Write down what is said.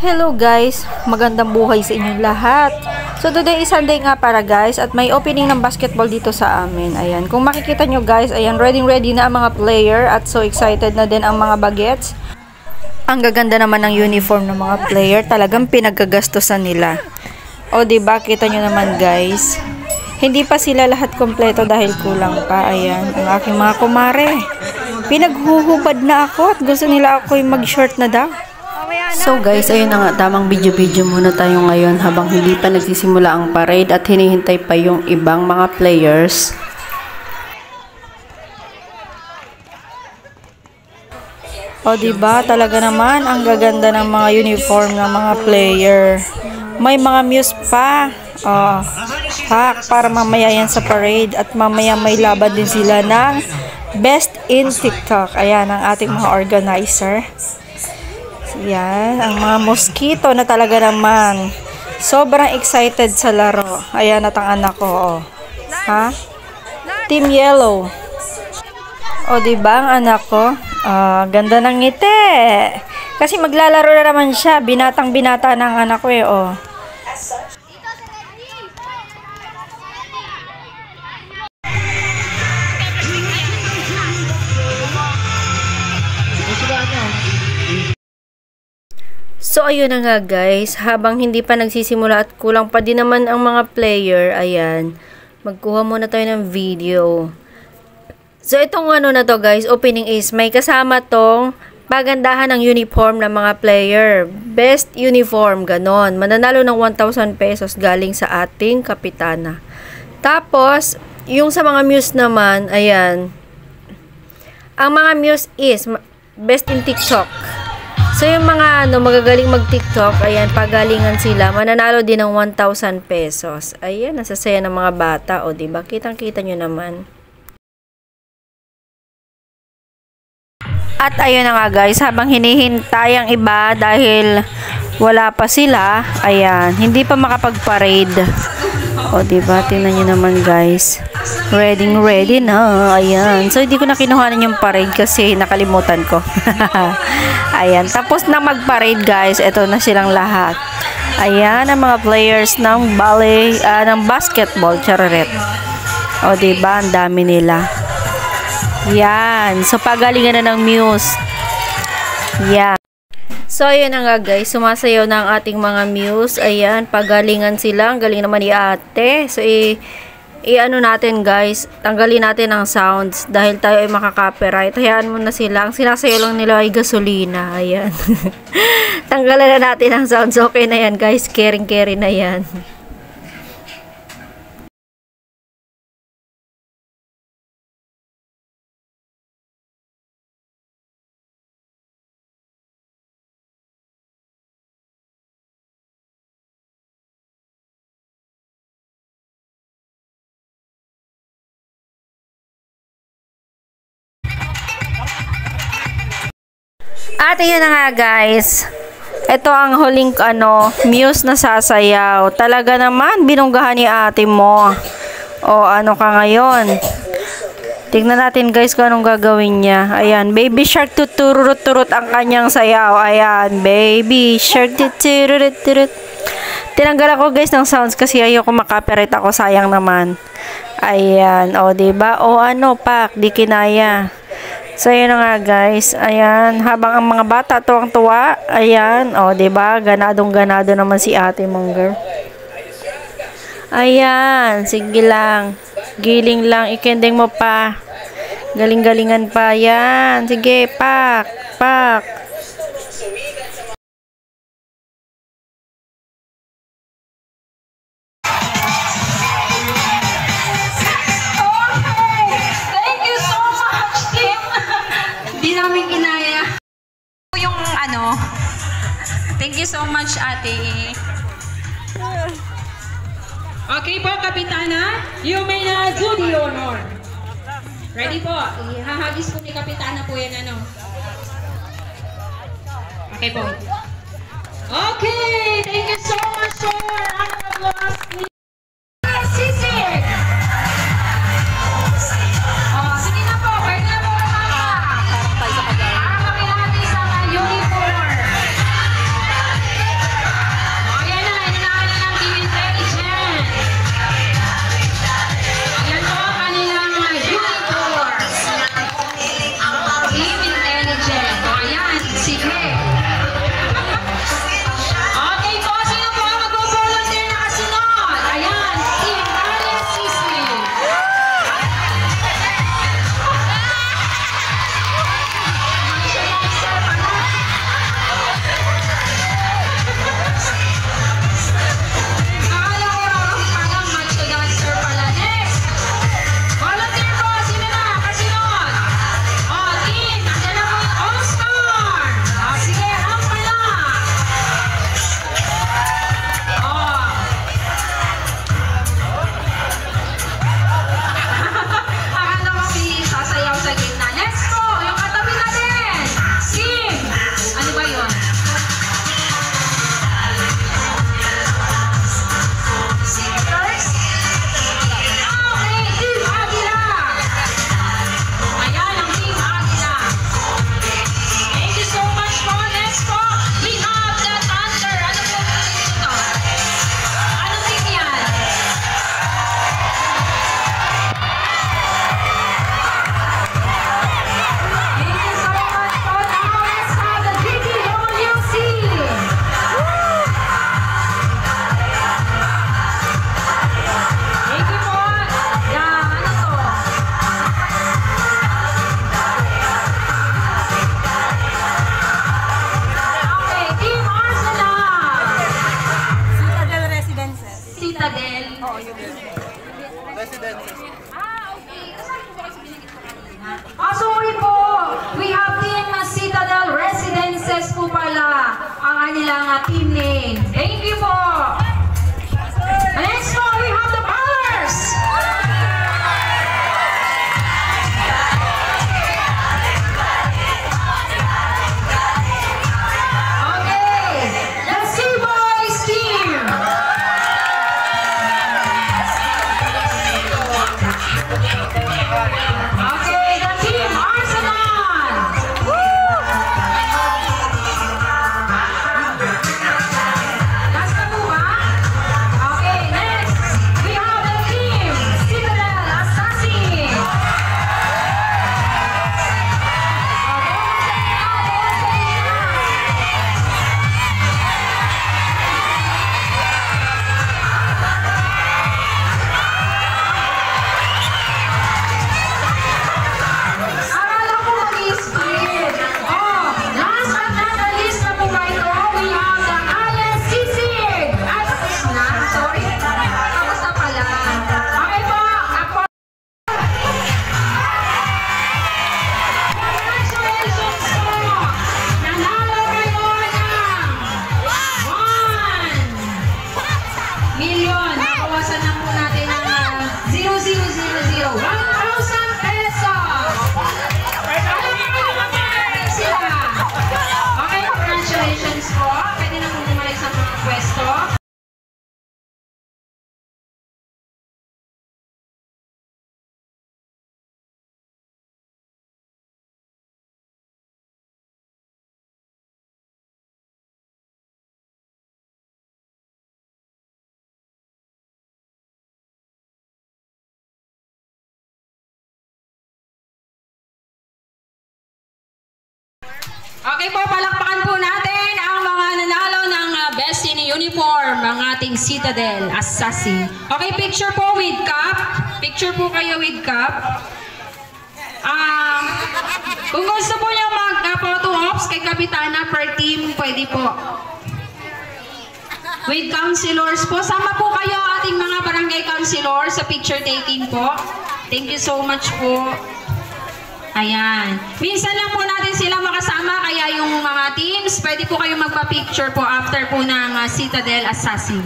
Hello guys, magandang buhay sa inyong lahat. So today is Sunday nga para guys at may opening ng basketball dito sa amin. Ayan, kung makikita nyo guys, ayan, ready na ang mga player at so excited na din ang mga bagets. Ang gaganda naman ng uniform ng mga player, talagang pinagkagastosan nila. O diba, kita nyo naman guys, hindi pa sila lahat kompleto dahil kulang pa. Ayan, ang aking mga kumare. Pinaghuhubad na ako at gusto nila ako yung mag-short na daw. So guys, ayun na nga, tamang video muna tayo ngayon habang hindi pa nagsisimula ang parade at hinihintay pa yung ibang mga players. O diba, talaga naman ang gaganda ng mga uniform ng mga player. May mga muse pa. Hack para mamaya yan sa parade at mamaya may laban din sila ng Best in TikTok. Ayan ang ating mga organizer. Yan, ang mga mosquito na talaga naman. Sobrang excited sa laro. Ayan at ang anak ko. Oh. Ha? Team Yellow. O diba ang anak ko? Ganda ng ngiti. Kasi maglalaro na naman siya. Binatang-binata ng anak ko eh. Oh. So, ayun na nga guys, habang hindi pa nagsisimula at kulang pa din naman ang mga player, ayan, magkuha muna tayo ng video. So, itong ano na to guys, opening is, may kasama tong pagandahan ng uniform ng mga player. Best uniform, ganon. Mananalo ng 1,000 pesos galing sa ating kapitana. Tapos, yung sa mga muse naman, ayan, ang mga muse is, best in TikTok. So, yung mga magagaling mag-TikTok, ayan, pagalingan sila, mananalo din ng 1,000 pesos. Ayan, nasasaya ng mga bata, o diba? Kitang-kita nyo naman. At ayun na nga guys, habang hinihintay ang iba dahil wala pa sila, ayan, hindi pa makapag-parade. O diba, tingnan nyo naman guys. Ready na. Ayan. So, hindi ko na kinuhanan yung parade kasi nakalimutan ko. Ayan. Tapos na mag-parade guys. Ito na silang lahat. Ayan, ang mga players ng ng basketball. Charoret. O, diba? Ang dami nila. Yan. So, pagalingan na ng muse. Yan. So, ayan na nga guys, sumasayaw na ang ating mga muse. Ayan, pagalingan sila. Ang galing naman ni ate. So, i-ano natin guys, tanggalin natin ang sounds dahil tayo ay makaka-copyright. Hayaan mo na sila. Ang sinasayaw lang nila ay gasolina. Ayan. Tanggalan na natin ang sounds. Okay na yan guys. Caring na yan. At yun na nga guys, ito ang huling muse na sasayaw. Talaga naman, binunggahan ni ate mo. O ano ka ngayon? Tignan natin guys kung anong gagawin niya. Ayan, baby shark tuturut-turut ang kanyang sayaw. Ayan, baby shark tuturut-turut. Tinanggal ako guys ng sounds kasi ayoko makapirate ako, sayang naman. Ayan, o diba? O ano pak, di kinaya. So, yun na nga guys. Ayan, habang ang mga bata tuwang-tuwa, ayan, o, diba? Ganadong-ganado naman si ate mong girl. Ayan, sige lang. Giling lang, ikending mo pa. Galing-galingan pa, yan. Sige, pak. Thank you so much, ate. Okay po, Kapitana. You may do the honor. Ready po. Ihahagis po ni Kapitana po yan, Okay po. Okay, thank you so much, sir. Sige na po, pwede na po. Parang tayo sa kagaya. Uniform. team name. Thank you po. Next po, we have the ballers. Okay po, palakpakan po natin ang mga nanalo ng Best in Uniform, ang ating Citadel Assassin. Okay, picture po with cup. Picture po kayo with cup. Kung gusto po niyo mag-photo ops kay Kapitana per team, pwede po. With councilors po, sama po kayo ating mga barangay councilors sa picture taking po. Thank you so much po. Ayan. Minsan lang po natin sila makasama, kaya yung mga teams, pwede po kayo magpa-picture po after po ng Citadel Assassin.